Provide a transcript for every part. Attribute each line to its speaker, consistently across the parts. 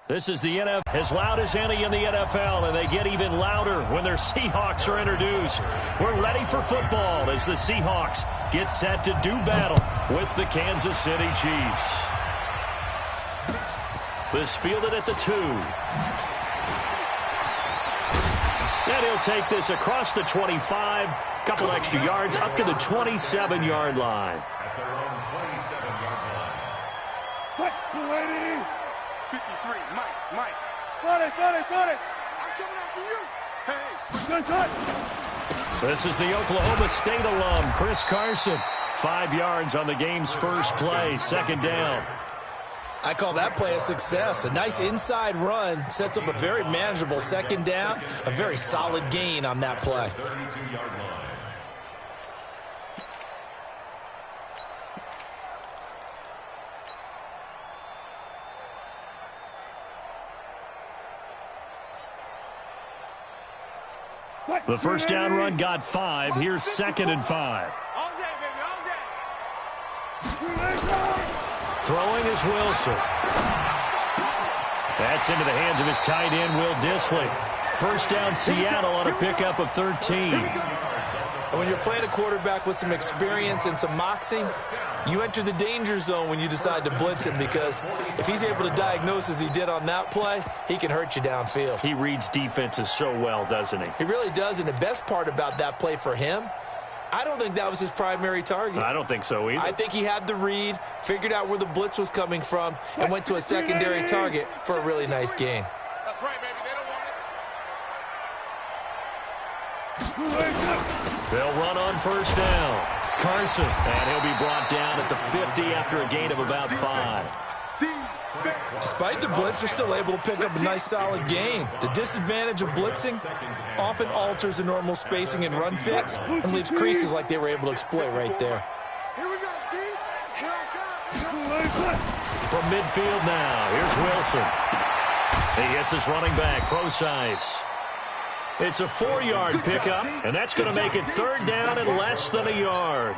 Speaker 1: This is the NFL, as loud as any in the NFL, and they get even louder when their Seahawks are introduced. We're ready for football as the Seahawks get set to do battle with the Kansas City Chiefs. This fielded at the 2. And he'll take this across the 25, couple extra yards up to the 27-yard line.
Speaker 2: At their own 27-yard line.
Speaker 3: What, lady?
Speaker 4: 53, Mike.
Speaker 3: Got it.
Speaker 4: I'm coming after you. Hey,
Speaker 3: Good.
Speaker 1: This is the Oklahoma State alum, Chris Carson. 5 yards on the game's first play, second down.
Speaker 5: I call that play a success. A nice inside run sets up a very manageable second down. A very solid gain on that play.
Speaker 2: 32-yard line.
Speaker 1: The first down run got 5. Here's 2nd and 5.
Speaker 4: all day, baby, all day.
Speaker 1: Throwing is Wilson. That's into the hands of his tight end, Will Dissly. First down, Seattle on a pickup of 13.
Speaker 5: And when you're playing a quarterback with some experience and some moxie, you enter the danger zone when you decide to blitz him, because if he's able to diagnose as he did on that play, he can hurt you downfield.
Speaker 1: He reads defenses so well, doesn't he?
Speaker 5: He really does, and the best part about that play for him, I don't think that was his primary target.
Speaker 1: I don't think so either.
Speaker 5: I think he had the read, figured out where the blitz was coming from, and went to a secondary target for a really nice gain.
Speaker 4: That's right, baby, they don't want it.
Speaker 1: They'll run on first down. Carson, and he'll be brought down at the 50 after a gain of about 5.
Speaker 5: Despite the blitz, they're still able to pick up a nice solid gain. The disadvantage of blitzing often alters the normal spacing and run fits and leaves creases like they were able to exploit right there.
Speaker 4: Here we go, D. Here I come.
Speaker 1: From midfield now, here's Wilson. He hits his running back, Procise. It's a 4-yard pickup, and that's going to make it third down and less than a yard.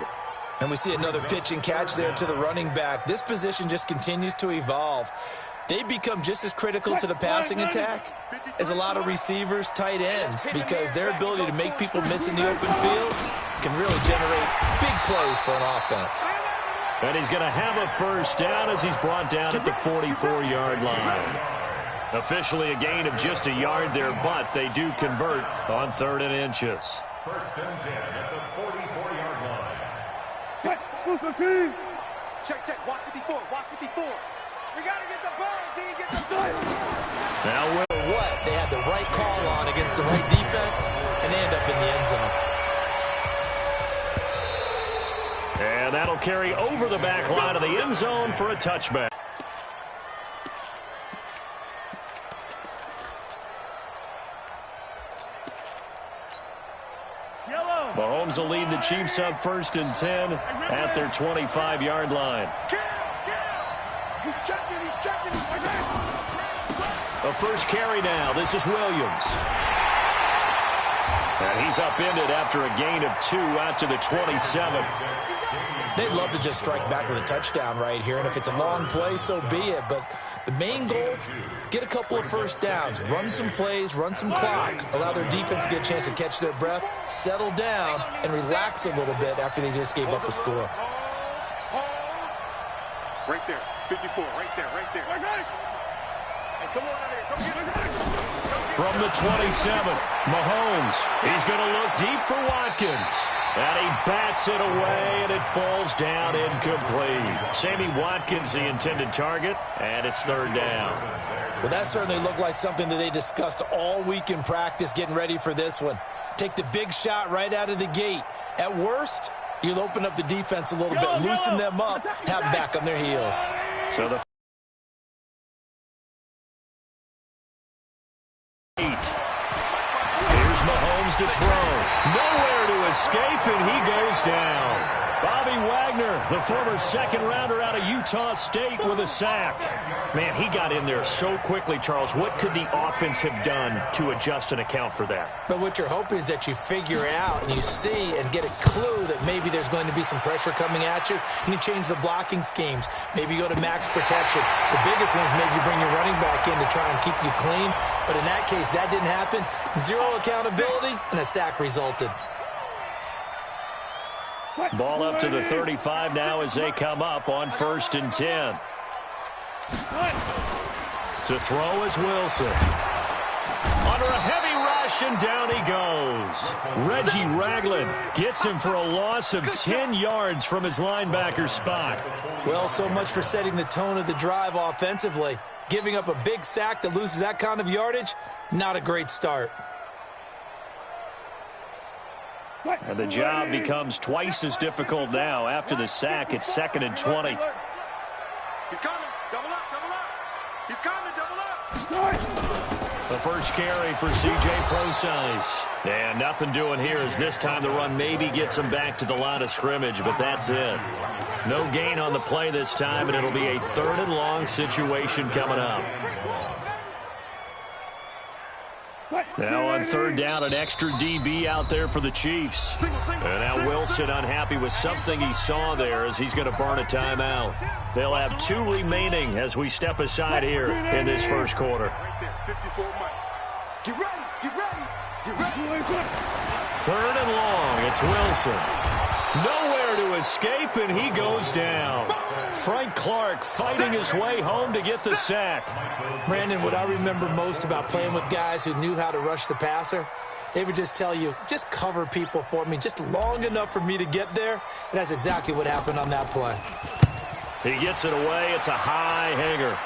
Speaker 5: And we see another pitch and catch there to the running back. This position just continues to evolve. They become just as critical to the passing attack as a lot of receivers, tight ends, because their ability to make people miss in the open field can really generate big plays for an offense.
Speaker 1: And he's going to have a first down as he's brought down at the 44-yard line. Officially a gain of just a yard there, but they do convert on 3rd and inches.
Speaker 2: First and 10 at the 44-yard line.
Speaker 4: Check, watch 54. We got to get the ball, D, get the ball.
Speaker 1: Now,
Speaker 5: What? They had the right call on against the right defense, and they end up in the end zone.
Speaker 1: and that'll carry over the back line of the end zone for a touchback. Mahomes will lead the Chiefs up 1st and 10 at their 25-yard line.
Speaker 4: He's checking.
Speaker 1: A first carry now. This is Williams. And he's upended after a gain of 2 out to the 27.
Speaker 5: They'd love to just strike back with a touchdown right here, and if it's a long play, so be it. But the main goal, get a couple of first downs, run some plays, run some clock, allow their defense to get a chance to catch their breath, settle down, and relax a little bit after they just gave up a score.
Speaker 4: Right there, 54, right there. Hey, come on out here, come get it.
Speaker 1: From the 27, Mahomes. He's going to look deep for Watkins. And he bats it away, and it falls down incomplete. Sammy Watkins, the intended target, and it's 3rd down.
Speaker 5: Well, that certainly looked like something that they discussed all week in practice getting ready for this one. Take the big shot right out of the gate. At worst, you'll open up the defense a little bit, loosen them up, have them back on their heels.
Speaker 1: So the 8. Here's Mahomes to throw. Nowhere to escape, and he goes down. Bobby Wagner, the former second-rounder out of Utah State with a sack. Man, he got in there so quickly, Charles. What could the offense have done to adjust and account for that?
Speaker 5: But what you're hoping is that you figure out and you see and get a clue that maybe there's going to be some pressure coming at you, and you change the blocking schemes. Maybe you go to max protection. The biggest one is maybe you bring your running back in to try and keep you clean. But in that case, that didn't happen. Zero accountability, and a sack resulted.
Speaker 1: Ball up to the 35 now as they come up on 1st and 10. To throw is Wilson. Under a heavy rush, and down he goes. Reggie Ragland gets him for a loss of 10 yards from his linebacker spot.
Speaker 5: Well, so much for setting the tone of the drive offensively. Giving up a big sack that loses that kind of yardage, not a great start.
Speaker 1: And the job becomes twice as difficult now. After the sack, it's 2nd and 20.
Speaker 4: He's coming. Double up, double up. He's coming, double up.
Speaker 1: The first carry for C.J. Procise. And nothing doing here as this time the run maybe gets him back to the line of scrimmage, but that's it. No gain on the play this time, and it'll be a 3rd and long situation coming up. Now on 3rd down, an extra DB out there for the Chiefs. And now Wilson unhappy with something he saw there as he's going to burn a timeout. They'll have 2 remaining as we step aside here in this first quarter.
Speaker 4: Get ready, get ready, get ready.
Speaker 1: 3rd and long, it's Wilson. Nowhere to escape, and he goes down. Frank Clark fighting his way home to get the sack.
Speaker 5: Brandon, what I remember most about playing with guys who knew how to rush the passer, they would just tell you, just cover people for me, just long enough for me to get there. And that's exactly what happened on that play.
Speaker 1: He gets it away. It's a high hanger.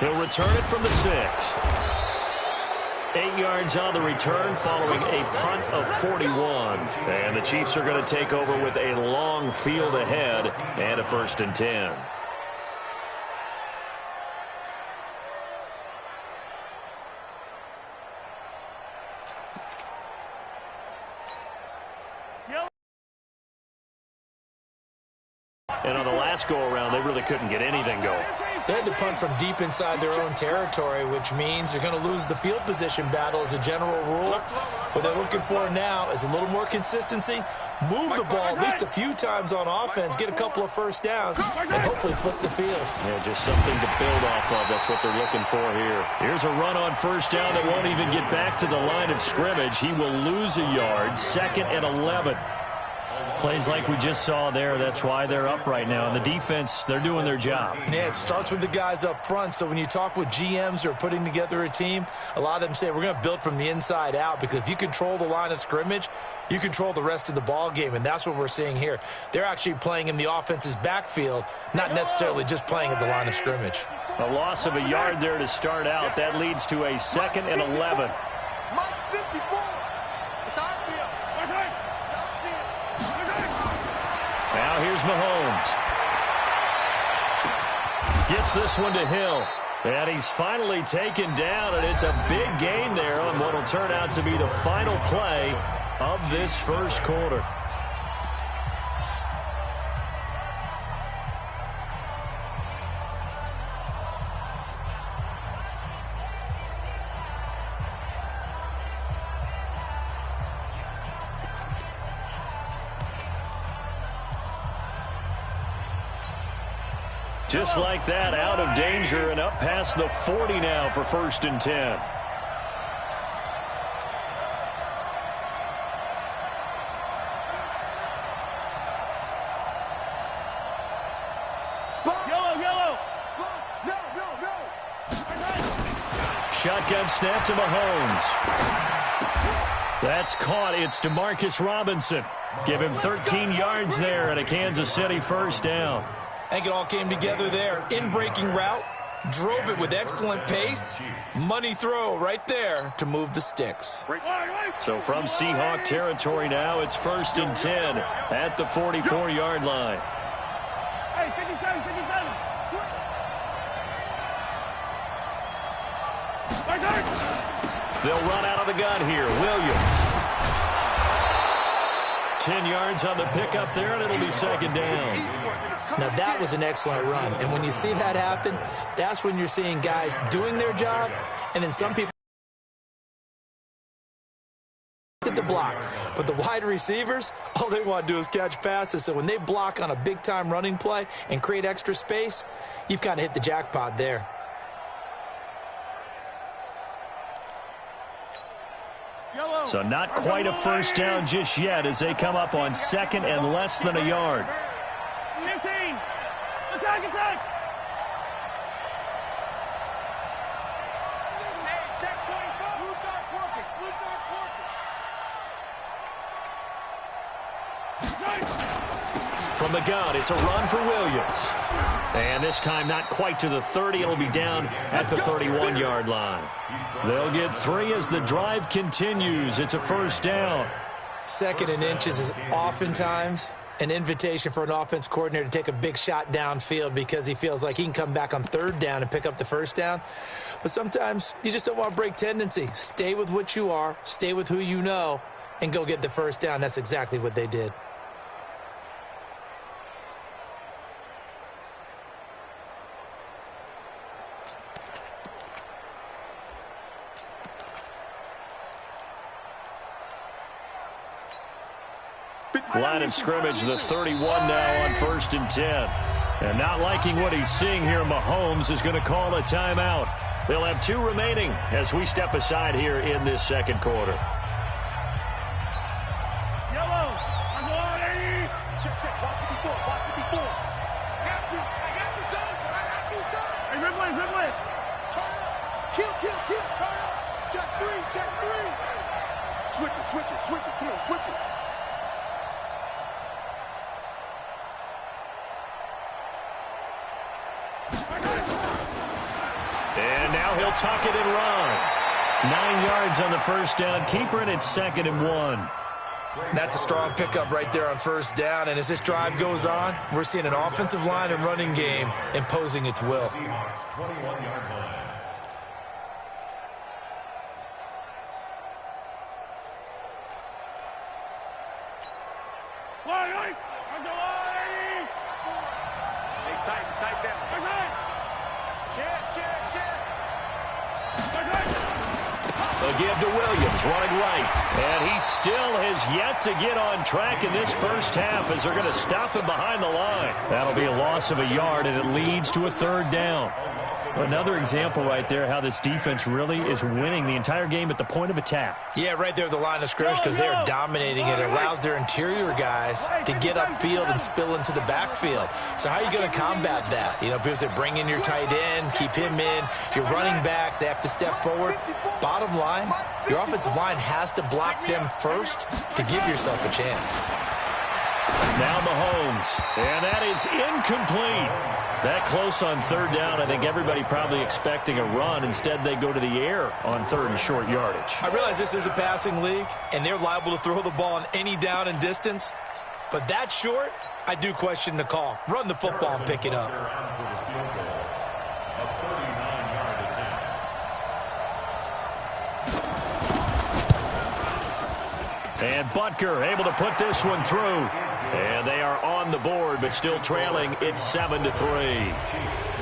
Speaker 1: He'll return it from the 6. 8 yards on the return following a punt of 41. And the Chiefs are going to take over with a long field ahead and a 1st and 10. And on the last go-around, they really couldn't get anything going.
Speaker 5: They had to punt from deep inside their own territory, which means they're going to lose the field position battle as a general rule. What they're looking for now is a little more consistency, move the ball at least a few times on offense, get a couple of first downs, and hopefully flip the field.
Speaker 1: Yeah, just something to build off of. That's what they're looking for here. Here's a run on 1st down that won't even get back to the line of scrimmage. He will lose a yard, 2nd and 11. Plays like we just saw there. That's why they're up right now. And the defense, they're doing their job.
Speaker 5: Yeah, it starts with the guys up front. So when you talk with GMs who are putting together a team, a lot of them say we're going to build from the inside out, because if you control the line of scrimmage, you control the rest of the ball game. And that's what we're seeing here. They're actually playing in the offense's backfield, not necessarily just playing at the line of scrimmage.
Speaker 1: A loss of a yard there to start out. That leads to a 2nd and 11.
Speaker 4: Mike 54. It's outfield.
Speaker 1: Now here's Mahomes. Gets this one to Hill. And he's finally taken down, and it's a big gain there on what will turn out to be the final play of this first quarter. Just like that, out of danger and up past the 40 now for 1st and 10.
Speaker 3: Yellow.
Speaker 1: Shotgun snap to Mahomes. That's caught. It's DeMarcus Robinson. Give him 13 yards there and a Kansas City 1st down.
Speaker 5: I think it all came together there. In-breaking route, drove it with excellent pace. Money throw right there to move the sticks.
Speaker 1: So from Seahawk territory now, it's 1st and 10 at the 44-yard line.
Speaker 3: Hey, 57.
Speaker 1: They'll run out of the gun here. Williams. 10 yards on the pickup there, and it'll be second down.
Speaker 5: Now, that was an excellent run. And when you see that happen, that's when you're seeing guys doing their job, and then some people to block. But the wide receivers, all they want to do is catch passes. So when they block on a big-time running play and create extra space, you've kind of hit the jackpot there.
Speaker 1: So not quite a first down just yet as they come up on second and less than a yard.
Speaker 3: 15. Attack, attack.
Speaker 4: Check 24. Blue dot working. Blue dot working.
Speaker 1: From the gun, it's a run for Williams. And this time not quite to the 30. It'll be down at the 31-yard line. They'll get 3 as the drive continues. It's a first down.
Speaker 5: Second and inches is oftentimes an invitation for an offense coordinator to take a big shot downfield because he feels like he can come back on third down and pick up the first down. But sometimes you just don't want to break tendency. Stay with what you are, stay with who you know, and go get the first down. That's exactly what they did.
Speaker 1: Line of scrimmage, the 31 now on 1st and 10. And not liking what he's seeing here, Mahomes is going to call a timeout. They'll have 2 remaining as we step aside here in this second quarter.
Speaker 3: Yellow.
Speaker 4: Check, watch 54, watch 54. I got you, son.
Speaker 3: Hey, Ripley.
Speaker 4: Turn up. Kill, turn up. Check 3. Switch it. Come on, switch it.
Speaker 1: And now he'll tuck it and run. 9 yards on the first down. Keeper, and it's 2nd and 1.
Speaker 5: That's a strong pickup right there on first down. And as this drive goes on, we're seeing an offensive line and running game imposing its will.
Speaker 2: Seahawks 21-yard line.
Speaker 4: Tight down.
Speaker 1: A give to Williams, running right. And he still has yet to get on track in this first half as they're going to stop him behind the line. That'll be a loss of a yard, and it leads to a 3rd down. Another example right there how this defense really is winning the entire game at the point of attack.
Speaker 5: Yeah, right there at the line of scrimmage because they're dominating it. It allows their interior guys to get upfield and spill into the backfield. So how are you going to combat that? You know, because they bring in your tight end, keep him in. Your running backs, they have to step forward. Bottom line, your offensive line has to block them first to give yourself a chance.
Speaker 1: Now Mahomes, and that is incomplete. That close on 3rd down, I think everybody probably expecting a run. Instead, they go to the air on 3rd and short yardage.
Speaker 5: I realize this is a passing league, and they're liable to throw the ball on any down and distance. But that short, I do question the call. Run the football and pick it up.
Speaker 1: And Butker able to put this one through. And they are on the board, but still trailing. It's 7-3.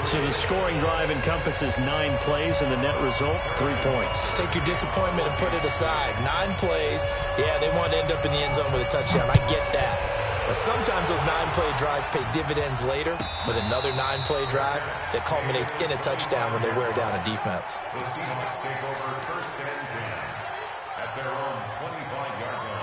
Speaker 1: So the scoring drive encompasses 9 plays, and the net result, 3 points.
Speaker 5: Take your disappointment and put it aside. 9 plays. Yeah, they want to end up in the end zone with a touchdown. I get that. But sometimes those 9-play drives pay dividends later with another 9-play drive that culminates in a touchdown when they wear down a defense.
Speaker 2: The Seahawks take over 1st and 10 at their own 25-yard line.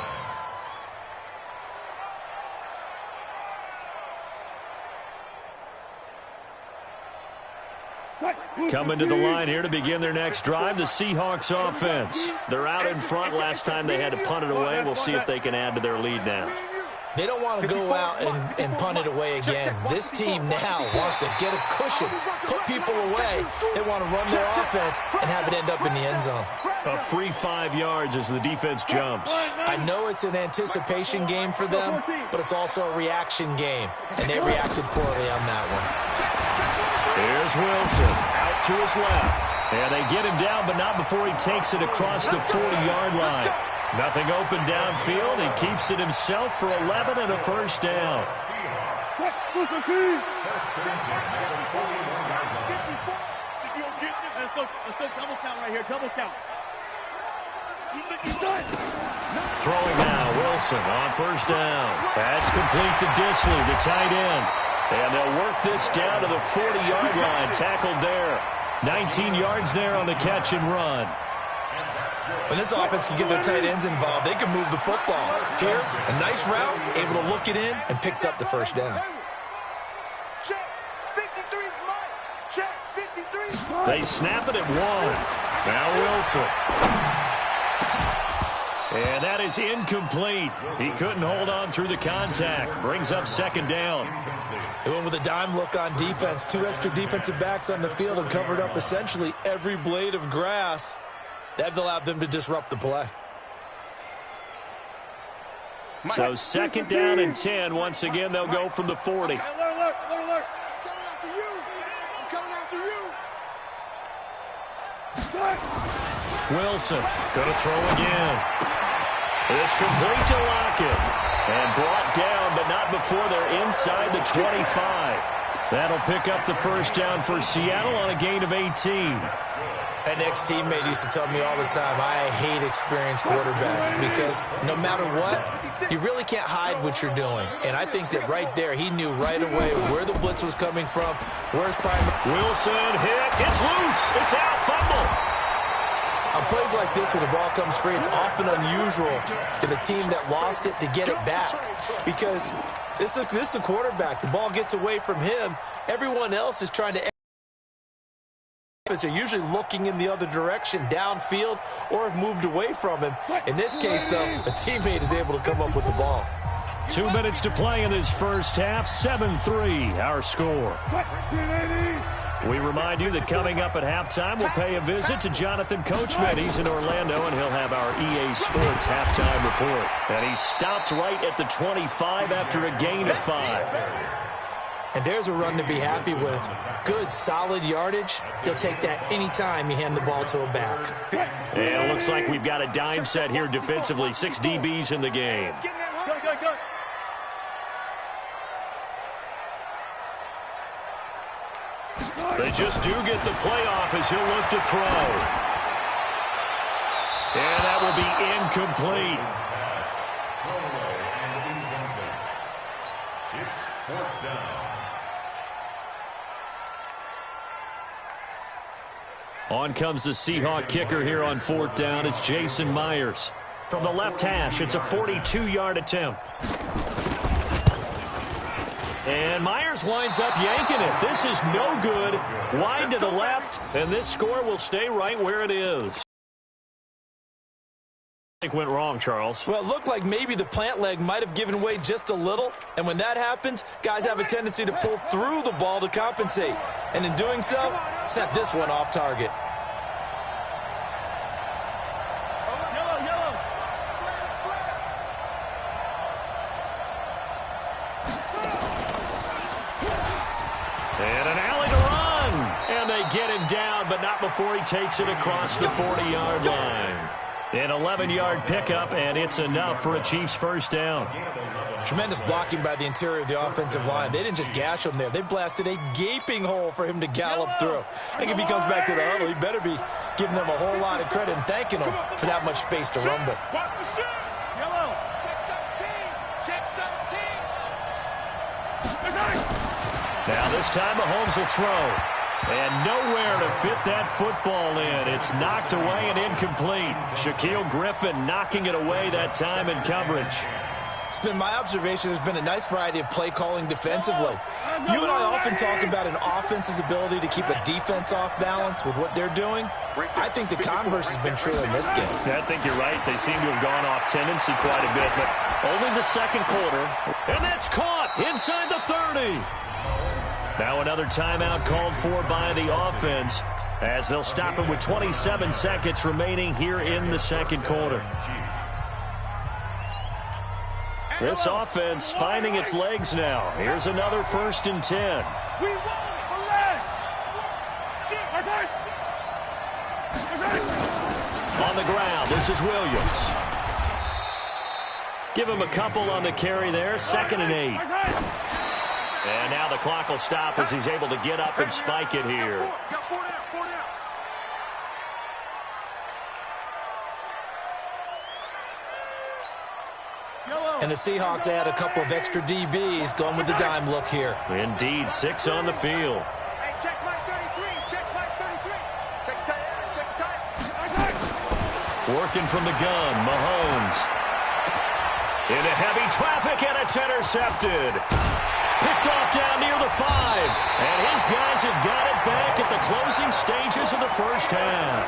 Speaker 1: Coming to the line here to begin their next drive, the Seahawks offense. They're out in front. Last time they had to punt it away. We'll see if they can add to their lead now.
Speaker 5: They don't want to go out and punt it away again. This team now wants to get a cushion, put people away. They want to run their offense and have it end up in the end zone.
Speaker 1: A free 5 yards as the defense jumps.
Speaker 5: I know it's an anticipation game for them, but it's also a reaction game, and they reacted poorly on that one.
Speaker 1: Here's Wilson out to his left. And they get him down, but not before he takes it across the 40-yard line. Nothing open downfield. He keeps it himself for 11 and a first down.
Speaker 3: Let's go double count right here, double count.
Speaker 1: Throwing now, Wilson on first down. That's complete to Disley, the tight end. And they'll work this down to the 40-yard line, tackled there. 19 yards there on the catch and run.
Speaker 5: When this offense can get their tight ends involved, they can move the football. Here, a nice route, able to look it in, and picks up the first down.
Speaker 4: Check, 53's mine. Check, 53's mine.
Speaker 1: They snap it at 1. Now Wilson. And that is incomplete. He couldn't hold on through the contact. Brings up second down.
Speaker 5: They went with a dime look on defense. 2 extra defensive backs on the field and covered up essentially every blade of grass. That allowed them to disrupt the play.
Speaker 1: So second down and 10. Once again, they'll go from the 40.
Speaker 3: Alert, alert, alert.
Speaker 4: I'm coming after you.
Speaker 1: Wilson going to throw again. It's complete to Lockett. And brought down, but not before they're inside the 25. That'll pick up the first down for Seattle on a gain of 18.
Speaker 5: An ex-teammate used to tell me all the time, I hate experienced quarterbacks because no matter what, you really can't hide what you're doing. And I think that right there, he knew right away where the blitz was coming from, where's primary.
Speaker 1: Wilson hit. It's loose. It's out. Fumble.
Speaker 5: On plays like this, when the ball comes free, it's often unusual for the team that lost it to get it back because this is the quarterback. The ball gets away from him. Everyone else is trying to... They're usually looking in the other direction, downfield, or have moved away from him. In this case, though, a teammate is able to come up with the ball.
Speaker 1: 2 minutes to play in this first half. 7-3, our score. We remind you that coming up at halftime, we'll pay a visit to Jonathan Coachman. He's in Orlando, and he'll have our EA Sports halftime report. And he stopped right at the 25 after a gain of 5.
Speaker 5: And there's a run to be happy with. Good, solid yardage. He'll take that anytime you hand the ball to a back.
Speaker 1: And it looks like we've got a dime set here defensively. 6 DBs in the game.
Speaker 3: Go, go, go.
Speaker 1: They just do get the playoff as he'll look to throw. And that will be incomplete.
Speaker 2: It's 4th down.
Speaker 1: On comes the Seahawk kicker here on 4th down. It's Jason Myers. From the left hash, it's a 42-yard attempt. And Myers winds up yanking it. This is no good. Wide to the left, and this score will stay right where it is. I think went wrong, Charles.
Speaker 5: Well, it looked like maybe the plant leg might have given way just a little. And when that happens, guys have a tendency to pull through the ball to compensate. And in doing so, sent this one off target.
Speaker 3: Yellow, yellow.
Speaker 1: And an alley to run. And they get him down, but not before he takes it across the 40-yard line. An 11-yard pickup, and it's enough for a Chiefs first down.
Speaker 5: Tremendous blocking by the interior of the offensive line. They didn't just gash him there. They blasted a gaping hole for him to gallop through. I think if he comes back to the huddle, he better be giving them a whole lot of credit and thanking them for that much space to rumble.
Speaker 3: Yellow. Check 13.
Speaker 1: Now this time Mahomes will throw. And nowhere to fit that football in. It's knocked away and incomplete. Shaquille Griffin knocking it away that time in coverage.
Speaker 5: It's been my observation there's been a nice variety of play calling defensively. You and I often talk about an offense's ability to keep a defense off balance with what they're doing. I think the converse has been true in this game.
Speaker 1: I think you're right. They seem to have gone off tendency quite a bit, but only the second quarter. And that's caught inside the 30. Now another timeout called for by the offense as they'll stop it with 27 seconds remaining here in the second quarter. This offense finding its legs now. Here's another 1st and 10.
Speaker 3: We won it.
Speaker 1: On the ground, this is Williams. Give him a couple on the carry there, 2nd and 8. And now the clock will stop as he's able to get up and spike it here.
Speaker 5: And the Seahawks add a couple of extra DBs going with the dime look here.
Speaker 1: Indeed, 6 on the field.
Speaker 3: Hey, check mark 33. Check mark 33. Check tight end. Check tight.
Speaker 1: Working from the gun, Mahomes. Into heavy traffic, and it's intercepted. Picked off down near the 5. And his guys have got it back at the closing stages of the first half.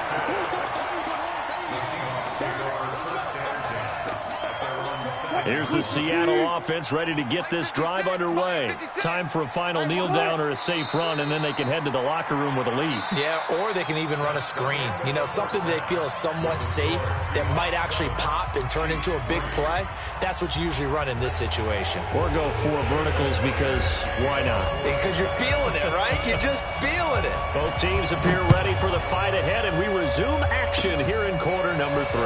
Speaker 1: Here's the Seattle offense ready to get this drive underway. Time for a final kneel down or a safe run, and then they can head to the locker room with a lead.
Speaker 5: Yeah, or they can even run a screen. You know, something they feel is somewhat safe that might actually pop and turn into a big play. That's what you usually run in this situation.
Speaker 1: Or go 4 verticals because why not?
Speaker 5: Because you're feeling it, right? You're just feeling it.
Speaker 1: Both teams appear ready for the fight ahead, and we resume action here in quarter number 3.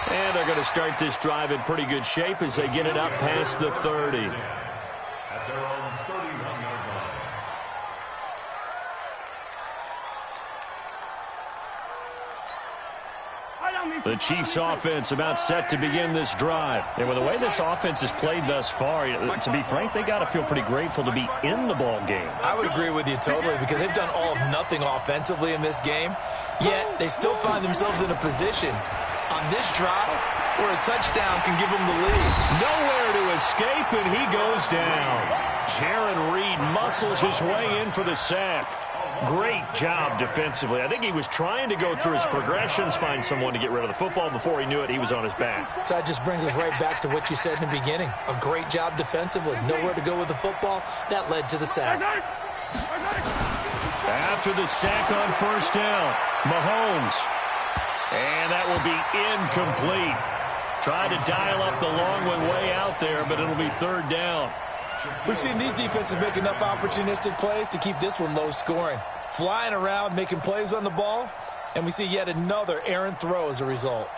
Speaker 1: And they're going to start this drive in pretty good shape as they get it up past the 30.
Speaker 2: At their own 31-yard line.
Speaker 1: The Chiefs offense about set to begin this drive. And with the way this offense has played thus far, to be frank, they got to feel pretty grateful to be in the ball game.
Speaker 5: I would agree with you totally because they've done all of nothing offensively in this game, yet they still find themselves in a position on this drive where a touchdown can give them the lead.
Speaker 1: Nowhere to escape, and he goes down. Jaron Reed muscles his way in for the sack. Great job defensively. I think he was trying to go through his progressions, find someone to get rid of the football. Before he knew it, he was on his back.
Speaker 5: So that just brings us right back to what you said in the beginning. A great job defensively. Nowhere to go with the football. That led to the sack.
Speaker 1: After the sack on first down, Mahomes. And that will be incomplete. Tried to dial up the long one way out there, but it'll be 3rd down.
Speaker 5: We've seen these defenses make enough opportunistic plays to keep this one low scoring. Flying around, making plays on the ball, and we see yet another errant throw as a result.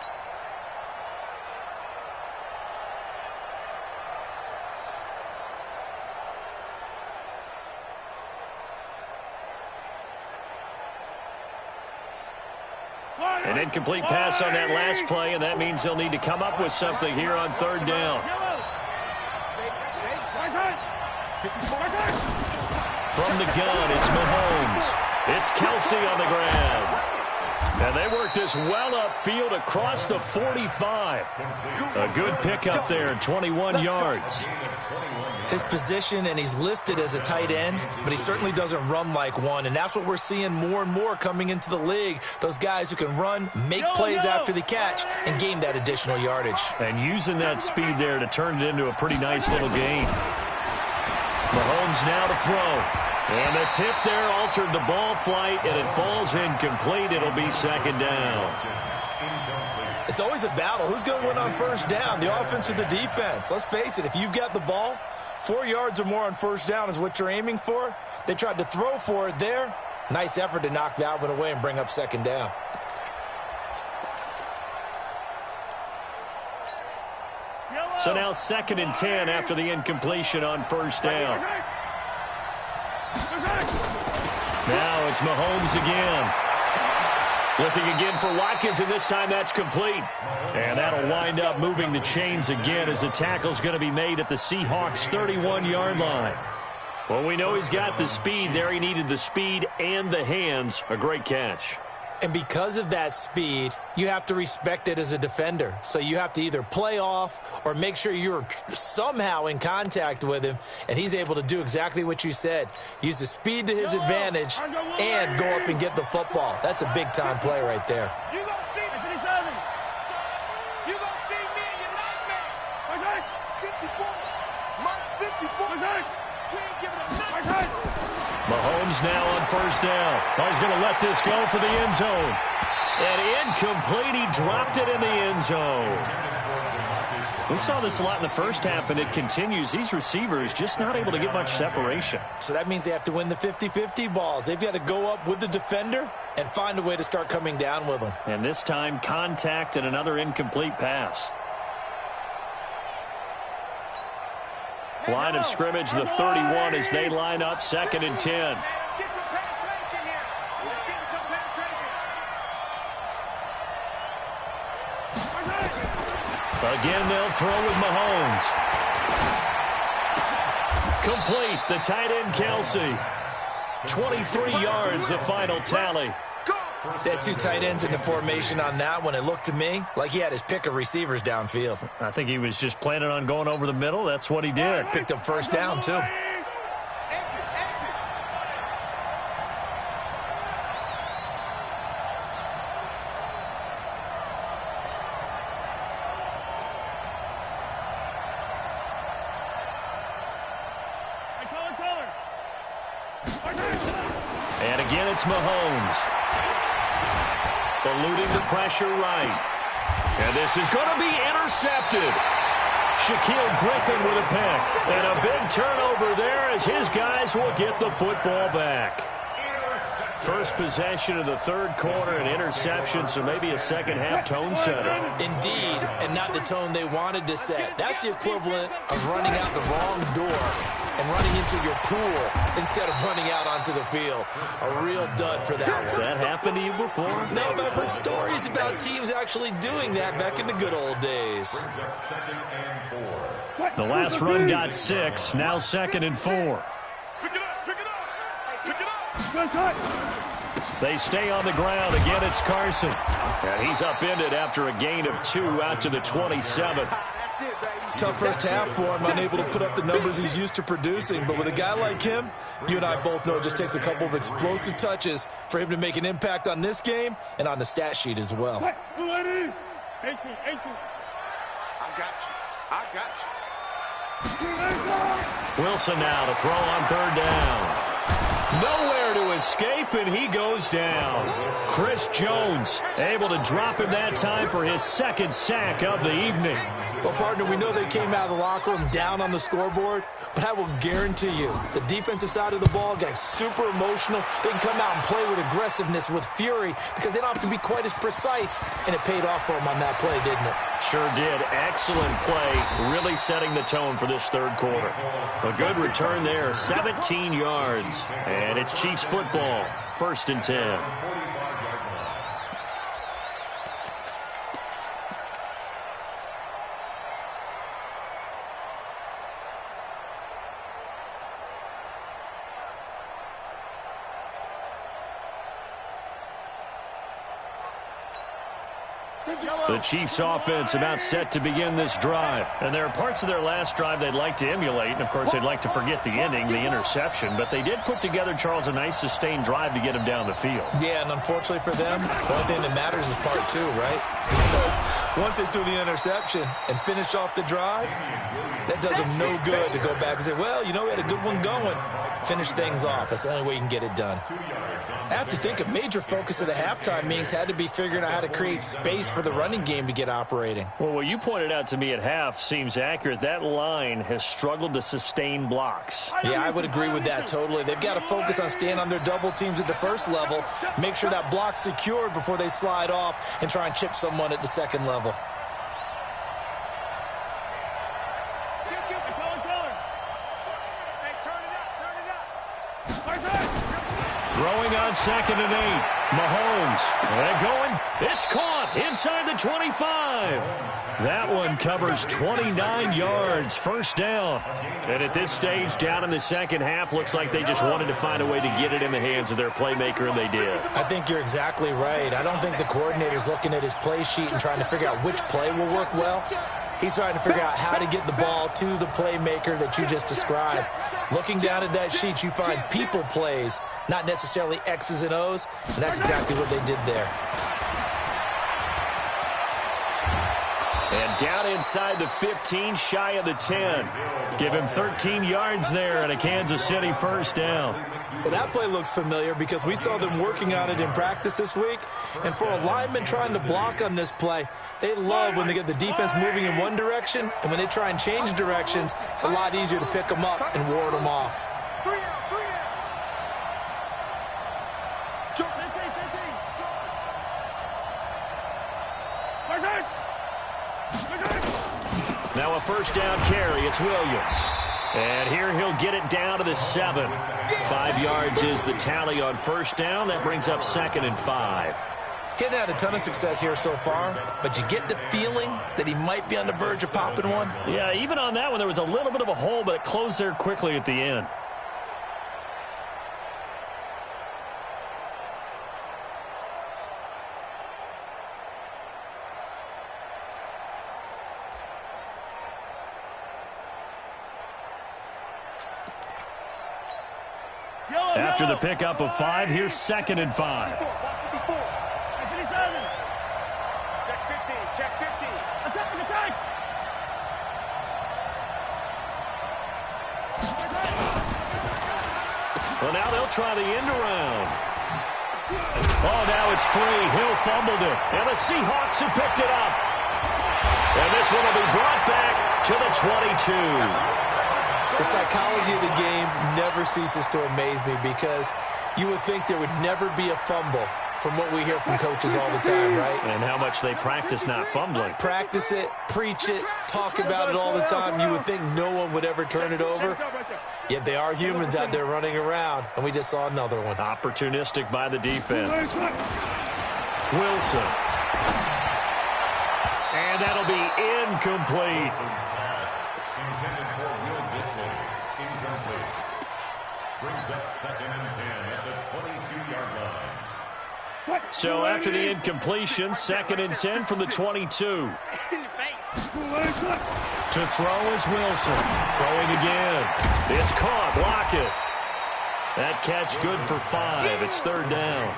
Speaker 1: An incomplete pass on that last play, and that means they'll need to come up with something here on 3rd down. From the gun, it's Mahomes. It's Kelsey on the ground. And they work this well upfield across the 45. A good pickup there, 21 yards.
Speaker 5: His position, and he's listed as a tight end, but he certainly doesn't run like one, and that's what we're seeing more and more coming into the league. Those guys who can run, make plays after the catch, and gain that additional yardage.
Speaker 1: And using that speed there to turn it into a pretty nice little gain. Mahomes now to throw. And the tip there altered the ball flight, and it falls incomplete. It'll be 2nd down.
Speaker 5: It's always a battle. Who's going to win on first down, the offense or the defense? Let's face it, if you've got the ball, 4 yards or more on first down is what you're aiming for. They tried to throw for it there. Nice effort to knock that one away and bring up 2nd down.
Speaker 1: So now 2nd and 10 after the incompletion on first down. Now it's Mahomes again. Looking again for Watkins, and this time that's complete. And that'll wind up moving the chains again as the tackle's going to be made at the Seahawks' 31-yard line. Well, we know he's got the speed there. He needed the speed and the hands. A great catch.
Speaker 5: And because of that speed, you have to respect it as a defender. So you have to either play off or make sure you're somehow in contact with him, and he's able to do exactly what you said. Use the speed to his advantage and go up and get the football. That's a big-time play right there.
Speaker 3: You gonna see me to this early. You gonna see me in your nightmare. 54. Mike 54. We ain't giving up nothing.
Speaker 1: Mahomes now on first down. Oh, he's going to let this go for the end zone. And incomplete. He dropped it in the end zone. We saw this a lot in the first half, and it continues. These receivers just not able to get much separation.
Speaker 5: So that means they have to win the 50-50 balls. They've got to go up with the defender and find a way to start coming down with them.
Speaker 1: And this time, contact and another incomplete pass. Line of scrimmage, the 31 as they line up, 2nd and 10. Again, they'll throw with Mahomes. Complete, the tight end, Kelsey. 23 yards, the final tally.
Speaker 5: They had 2 tight ends in the formation on that one. It looked to me like he had his pick of receivers downfield.
Speaker 1: I think he was just planning on going over the middle. That's what he did.
Speaker 5: Picked up first down, too.
Speaker 1: And again, it's Mahomes. Eluding the pressure right. And this is going to be intercepted. Shaquille Griffin with a pick. And a big turnover there as his guys will get the football back. First possession of the 3rd quarter, an interception, so maybe a second-half tone setter.
Speaker 5: Indeed, and not the tone they wanted to set. That's the equivalent of running out the wrong door and running into your pool instead of running out onto the field. A real dud for that one.
Speaker 1: Has that happened to you before?
Speaker 5: No, but I've heard stories about teams actually doing that back in the good old days.
Speaker 1: The last run got 6, now 2nd and 4.
Speaker 3: Pick it up, pick it up, pick it up.
Speaker 1: They stay on the ground. Again, it's Carson. And he's upended after a gain of 2 out to the 27.
Speaker 5: Tough first half for him, unable to put up the numbers he's used to producing. But with a guy like him, you and I both know it just takes a couple of explosive touches for him to make an impact on this game and on the stat sheet as well.
Speaker 3: I got you.
Speaker 1: Wilson now to throw on 3rd down. Nowhere to escape, and he goes down. Chris Jones able to drop him that time for his 2nd sack of the evening.
Speaker 5: Well, partner, we know they came out of the locker room down on the scoreboard, but I will guarantee you the defensive side of the ball got super emotional. They can come out and play with aggressiveness, with fury, because they don't have to be quite as precise, and it paid off for them on that play, didn't it?
Speaker 1: Sure did. Excellent play, really setting the tone for this 3rd quarter. A good return there, 17 yards. And it's Chiefs football, 1st and 10. The Chiefs offense about set to begin this drive. And there are parts of their last drive they'd like to emulate. And, of course, they'd like to forget the ending, the interception. But they did put together, Charles, a nice sustained drive to get him down the field.
Speaker 5: Yeah, and unfortunately for them, the only thing that matters is part 2, right? Because once they threw the interception and finished off the drive, that does them no good to go back and say, well, you know, we had a good one going. Finish things off. That's the only way you can get it done. I have to think a major focus of the halftime meetings had to be figuring out how to create space for the running game to get operating.
Speaker 1: Well, what you pointed out to me at half seems accurate. That line has struggled to sustain blocks.
Speaker 5: Yeah, I would agree with that totally. They've got to focus on staying on their double teams at the first level, make sure that block's secured before they slide off and try and chip someone at the second level.
Speaker 1: Throwing on 2nd and 8. Mahomes. And going. It's caught inside the 25. That one covers 29 yards. 1st down. And at this stage, down in the second half, looks like they just wanted to find a way to get it in the hands of their playmaker, and they did.
Speaker 5: I think you're exactly right. I don't think the coordinator's looking at his play sheet and trying to figure out which play will work well. He's trying to figure out how to get the ball to the playmaker that you just described. Looking down at that sheet, you find people plays, not necessarily X's and O's, and that's exactly what they did there.
Speaker 1: And down inside the 15, shy of the 10. Give him 13 yards there and a Kansas City 1st down.
Speaker 5: Well, that play looks familiar because we saw them working on it in practice this week. And for a lineman trying to block on this play, they love when they get the defense moving in one direction. And when they try and change directions, it's a lot easier to pick them up and ward them off.
Speaker 1: Now a first down carry. It's Williams. And here he'll get it down to the 7. 5 yards is the tally on first down. That brings up 2nd and 5.
Speaker 5: Getting had a ton of success here so far, but you get the feeling that he might be on the verge of popping one.
Speaker 1: Yeah, even on that one, there was a little bit of a hole, but it closed there quickly at the end. After the pickup of 5, here's 2nd and 5.
Speaker 4: Check 15, check 15.
Speaker 3: Attack!
Speaker 1: Well, now they'll try the end around. Oh, now it's free. Hill fumbled it. And the Seahawks have picked it up. And this one will be brought back to the 22.
Speaker 5: The psychology of the game never ceases to amaze me because you would think there would never be a fumble from what we hear from coaches all the time, right?
Speaker 1: And how much they practice not fumbling.
Speaker 5: Practice it, preach it, talk about it all the time. You would think no one would ever turn it over. Yet they are humans out there running around, and we just saw another one.
Speaker 1: Opportunistic by the defense. Wilson. And that'll be incomplete.
Speaker 2: Intended for Will Disley. Incomplete. Brings up 2nd and 10 at the 22-yard line.
Speaker 1: So after the incompletion, 2nd and 10 from the 22. To throw is Wilson. Throwing again. It's caught. Lockett. That catch good for 5. It's 3rd down.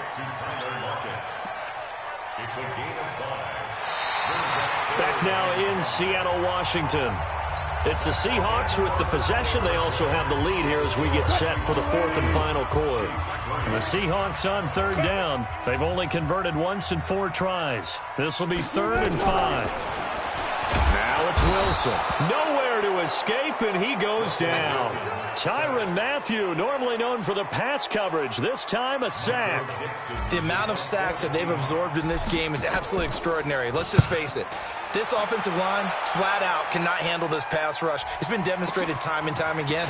Speaker 2: It's a gain of 5.
Speaker 1: Back now in Seattle, Washington. It's the Seahawks with the possession. They also have the lead here as we get set for the 4th and final quarter. And the Seahawks on 3rd down. They've only converted once in 4 tries. This will be 3rd and 5. Now it's Wilson. Nowhere to escape, and he goes down. Tyrann Mathieu, normally known for the pass coverage, this time a sack.
Speaker 5: The amount of sacks that they've absorbed in this game is absolutely extraordinary. Let's just face it. This offensive line, flat out, cannot handle this pass rush. It's been demonstrated time and time again.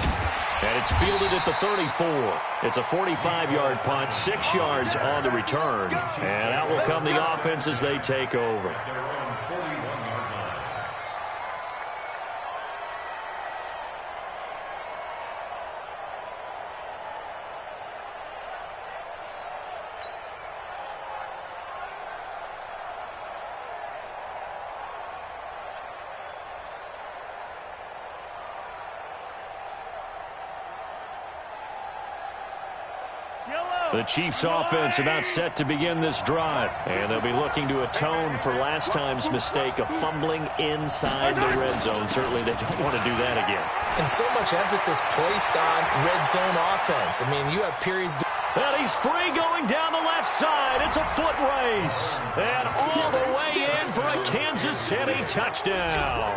Speaker 1: And it's fielded at the 34. It's a 45-yard punt, 6 yards on the return. And out will come the offense as they take over. The Chiefs offense about set to begin this drive. And they'll be looking to atone for last time's mistake of fumbling inside the red zone. Certainly they don't want to do that again.
Speaker 5: And so much emphasis placed on red zone offense. I mean, you have periods.
Speaker 1: And he's free going down the left side. It's a foot race. And all the way in for a Kansas City touchdown.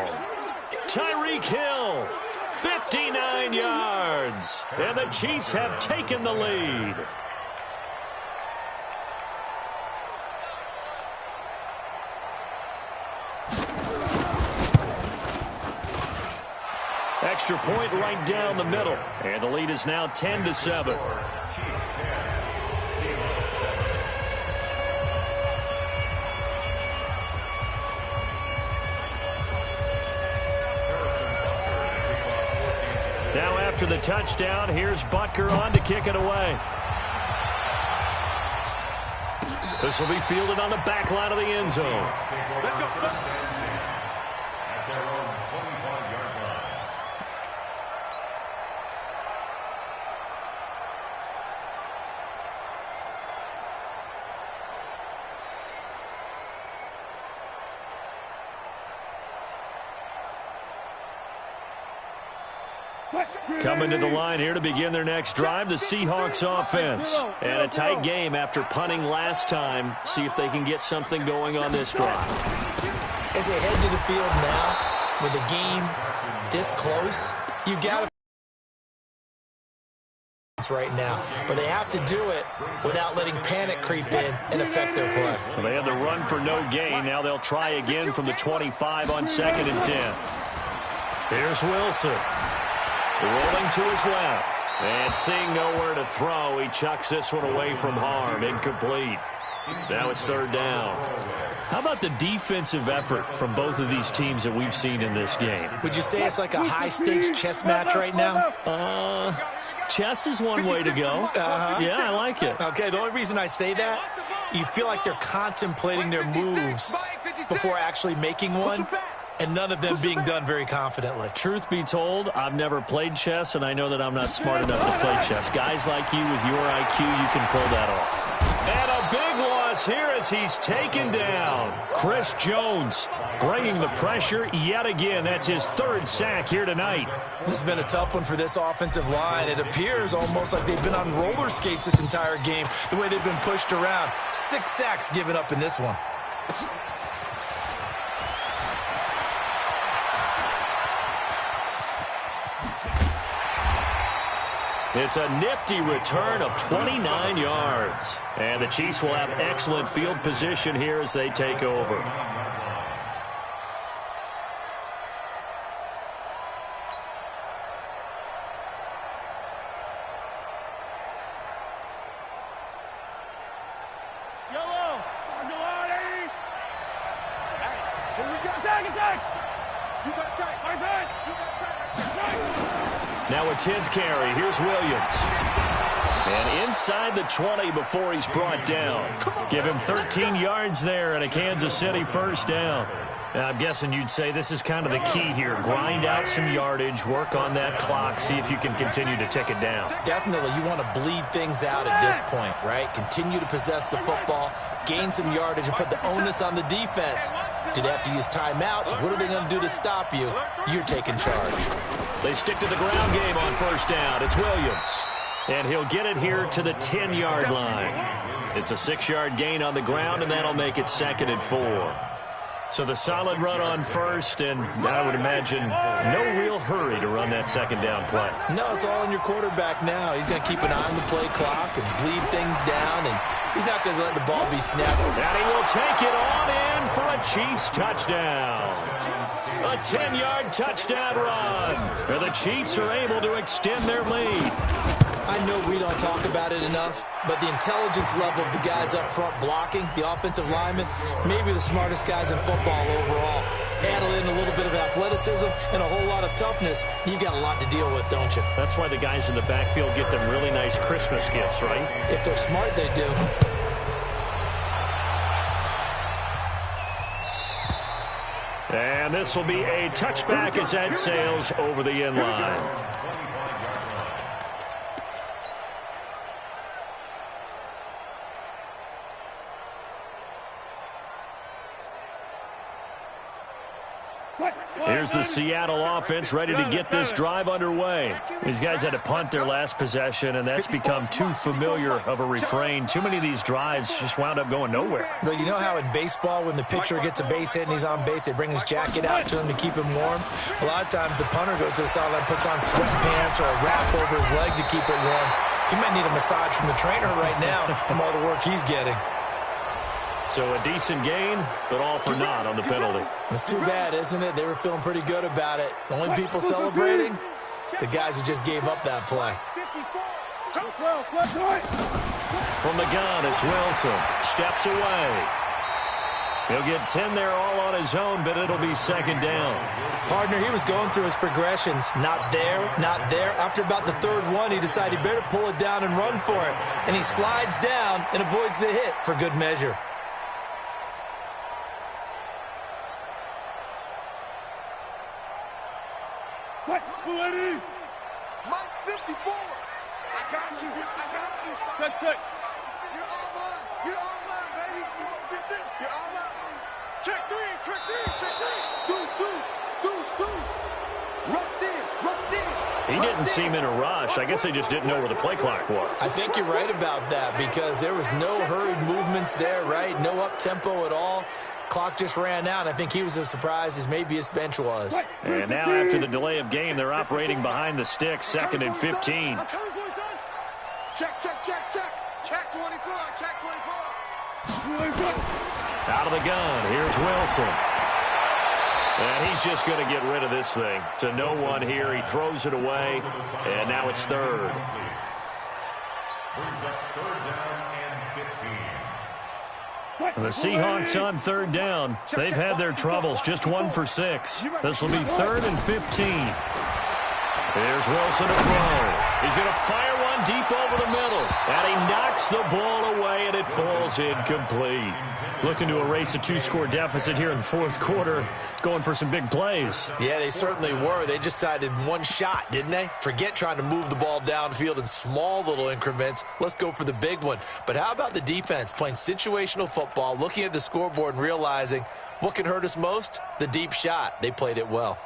Speaker 1: Tyreek Hill, 59 yards. And the Chiefs have taken the lead. Extra point right down the middle. And the lead is now 10-7.
Speaker 2: Chiefs 10, Seahawks 7.
Speaker 1: Now after the touchdown, here's Butker on to kick it away. This will be fielded on the back line of the end zone.
Speaker 4: Let's go.
Speaker 2: At their own 25-yard line.
Speaker 1: Coming to the line here to begin their next drive, the Seahawks offense. And a tight game after punting last time. See if they can get something going on this drive.
Speaker 5: As they head to the field now, with the game this close, you got to right now. But they have to do it without letting panic creep in and affect their play.
Speaker 1: Well, they had the run for no gain. Now they'll try again from the 25 on 2nd and 10. Here's Wilson. Rolling to his left. And seeing nowhere to throw, he chucks this one away from harm. Incomplete. Now it's third down. How about the defensive effort from both of these teams that we've seen in this game?
Speaker 5: Would you say it's like a high-stakes chess match right now?
Speaker 1: Chess is one way to go. Yeah, I like it.
Speaker 5: Okay, the only reason I say that, you feel like they're contemplating their moves before actually making one, and none of them being done very confidently.
Speaker 1: Truth be told, I've never played chess, and I know that I'm not smart enough to play chess. Guys like you with your IQ, you can pull that off. And a big loss here as he's taken down. Chris Jones bringing the pressure yet again. That's his third sack here tonight.
Speaker 5: This has been a tough one for this offensive line. It appears almost like they've been on roller skates this entire game, the way they've been pushed around. 6 sacks given up in this one.
Speaker 1: It's a nifty return of 29 yards. And the Chiefs will have excellent field position here as they take over.
Speaker 3: Yellow. Here we go. Attack. You got attack. My side. You got attack.
Speaker 1: Now a 10th carry. Here's Williams. And inside the 20 before he's brought down. Give him 13 yards there and a Kansas City first down. Now, I'm guessing you'd say this is kind of the key here. Grind out some yardage, work on that clock, see if you can continue to tick it down.
Speaker 5: Definitely, you want to bleed things out at this point, right? Continue to possess the football, gain some yardage, and put the onus on the defense. Do they have to use timeouts? What are they going to do to stop you? You're taking charge.
Speaker 1: They stick to the ground game on first down. It's Williams. And he'll get it here to the 10-yard line. It's a 6-yard gain on the ground, and that'll make it 2nd and 4. So the solid run on first, and I would imagine no real hurry to run that second down play.
Speaker 5: No, it's all on your quarterback now. He's going to keep an eye on the play clock and bleed things down, and he's not going to let the ball be snapped.
Speaker 1: And he will take it on in for a Chiefs touchdown. A 10-yard touchdown run. And the Chiefs are able to extend their lead.
Speaker 5: I know we don't talk about it enough, but the intelligence level of the guys up front blocking, the offensive linemen, maybe the smartest guys in football overall. Add in a little bit of athleticism and a whole lot of toughness, you got a lot to deal with, don't you?
Speaker 1: That's why the guys in the backfield get them really nice Christmas gifts, right?
Speaker 5: If they're smart, they do.
Speaker 1: And this will be a touchback as that sails over the end line. Here's the Seattle offense ready to get this drive underway. These guys had to punt their last possession, and that's become too familiar of a refrain. Too many of these drives just wound up going nowhere.
Speaker 5: But you know how in baseball, when the pitcher gets a base hit and he's on base, they bring his jacket out to him to keep him warm? A lot of times the punter goes to the sideline, puts on sweatpants or a wrap over his leg to keep it warm. He might need a massage from the trainer right now from all the work he's getting.
Speaker 1: So a decent gain, but all for naught on the penalty.
Speaker 5: It's too bad, isn't it? They were feeling pretty good about it. The only people celebrating, the guys who just gave up that play.
Speaker 1: From the gun, it's Wilson. Steps away. He'll get 10 there all on his own, but it'll be 2nd down.
Speaker 5: Partner, he was going through his progressions. Not there, not there. After about the 3rd one, he decided he better pull it down and run for it. And he slides down and avoids the hit for good measure.
Speaker 3: Ready? Mike 54. I got you. Check. You're all mine, baby. You're all mine. Check three. Deuce. Rush in.
Speaker 1: He didn't seem in a rush. I guess they just didn't know where the play clock was.
Speaker 5: I think you're right about that because there was no hurried movements there, right? No up-tempo at all. Clock just ran out. I think he was as surprised as maybe his bench was.
Speaker 1: And now after the delay of game, they're operating behind the stick, 2nd and 15.
Speaker 3: Check. Check 24.
Speaker 1: Out of the gun, here's Wilson. And he's just going to get rid of this thing. To no one here. He throws it away, and now it's third.
Speaker 2: Brings up third down and 15.
Speaker 1: The Seahawks on third down. They've had their troubles. Just 1 for 6. This will be third and 15. Here's Wilson to throw. He's going to fire one deep over the middle. And he knocks the ball away, and it falls incomplete. Looking to erase a 2-score deficit here in the fourth quarter. Going for some big plays.
Speaker 5: Yeah, they certainly were. They just decided one shot, didn't they? Forget trying to move the ball downfield in small little increments. Let's go for the big one. But how about the defense playing situational football, looking at the scoreboard and realizing what can hurt us most? The deep shot. They played it well.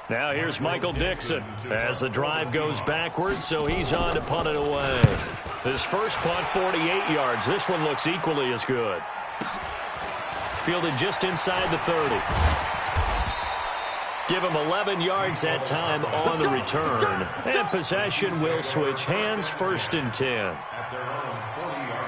Speaker 1: Now here's Michael Dixon as the drive goes backwards, so he's on to punt it away. His first punt, 48 yards. This one looks equally as good. Fielded just inside the 30. Give him 11 yards that time on the return. And possession will switch hands, 1st and 10.
Speaker 2: At their own 40-yard line.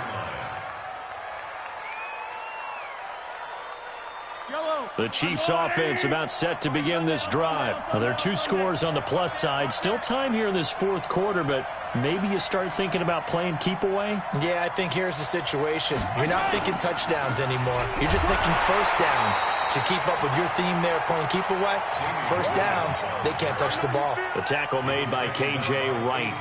Speaker 1: The Chiefs offense about set to begin this drive. Now, there are 2 scores on the plus side. Still time here in this fourth quarter, but maybe you start thinking about playing keep away?
Speaker 5: Yeah, I think here's the situation. You're not thinking touchdowns anymore. You're just thinking first downs. To keep up with your theme there, playing keep away, first downs, they can't touch the ball.
Speaker 1: The tackle made by K.J. Wright.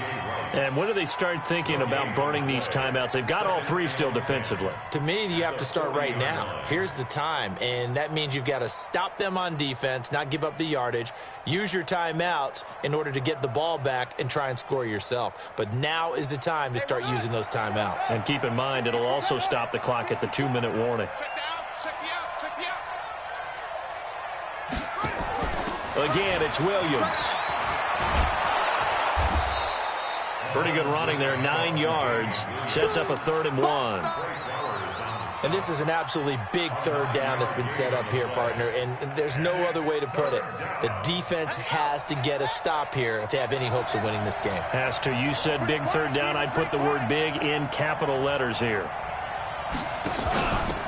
Speaker 1: And when do they start thinking about burning these timeouts? They've got all 3 still defensively.
Speaker 5: To me, you have to start right now. Here's the time, and that means you've got to stop them on defense, not give up the yardage, use your timeouts in order to get the ball back and try and score yourself. But now is the time to start using those timeouts.
Speaker 1: And keep in mind, it'll also stop the clock at the 2-minute warning. Again, it's Williams. Pretty good running there, 9 yards. Sets up a 3rd and 1.
Speaker 5: And this is an absolutely big third down that's been set up here, partner, and there's no other way to put it. The defense has to get a stop here if they have any hopes of winning this game.
Speaker 1: Has to. You said big third down. I'd put the word big in capital letters here.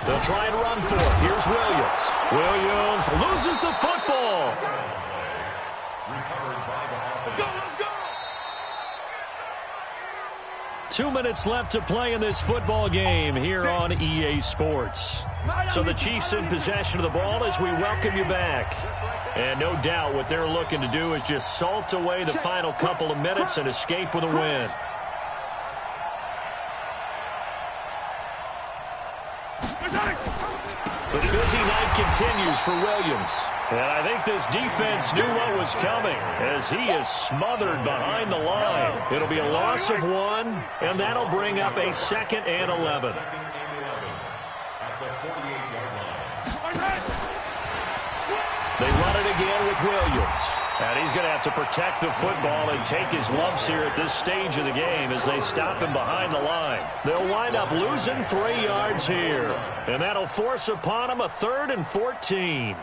Speaker 1: They'll try and run for it. Here's Williams. Williams loses the football.
Speaker 2: Recovered by the offense.
Speaker 1: 2 minutes left to play in this football game here on EA Sports. So the Chiefs in possession of the ball as we welcome you back. And no doubt what they're looking to do is just salt away the final couple of minutes and escape with a win. The busy night continues for Williams. And I think this defense knew what was coming as he is smothered behind the line. It'll be a loss of 1, and that'll bring up a 2nd and 11.
Speaker 2: At the 48-yard line.
Speaker 1: They run it again with Williams. And he's going to have to protect the football and take his lumps here at this stage of the game as they stop him behind the line. They'll wind up losing 3 yards here. And that'll force upon him a 3rd and 14.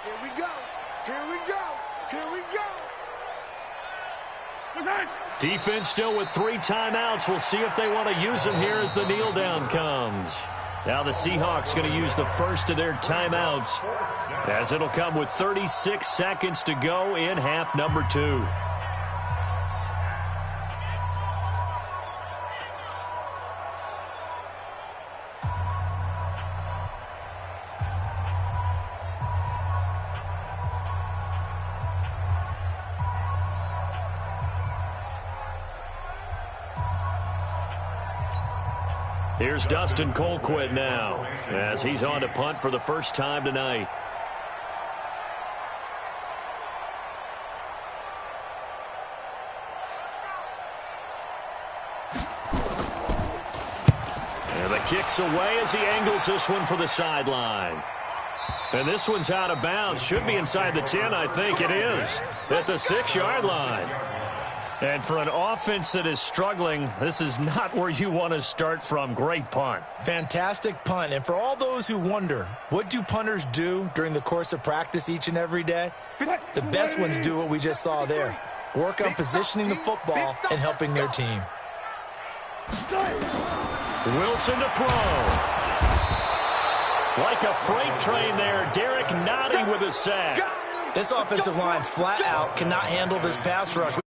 Speaker 3: Here we go. Here we go. Here we go.
Speaker 1: Defense still with 3 timeouts. We'll see if they want to use them here as the kneel down comes. Now the Seahawks going to use the first of their timeouts as it'll come with 36 seconds to go in half number 2. Here's Dustin Colquitt now as he's on to punt for the first time tonight. And the kick's away as he angles this one for the sideline. And this one's out of bounds. Should be inside the 10, I think it is. At the 6-yard line. And for an offense that is struggling, this is not where you want to start from. Great punt.
Speaker 5: Fantastic punt. And for all those who wonder, what do punters do during the course of practice each and every day? The best ones do what we just saw there. Work on positioning the football and helping their team.
Speaker 1: Wilson to throw. Like a freight train there, Derek nodding with a sack.
Speaker 5: This offensive line flat out cannot handle this pass rush.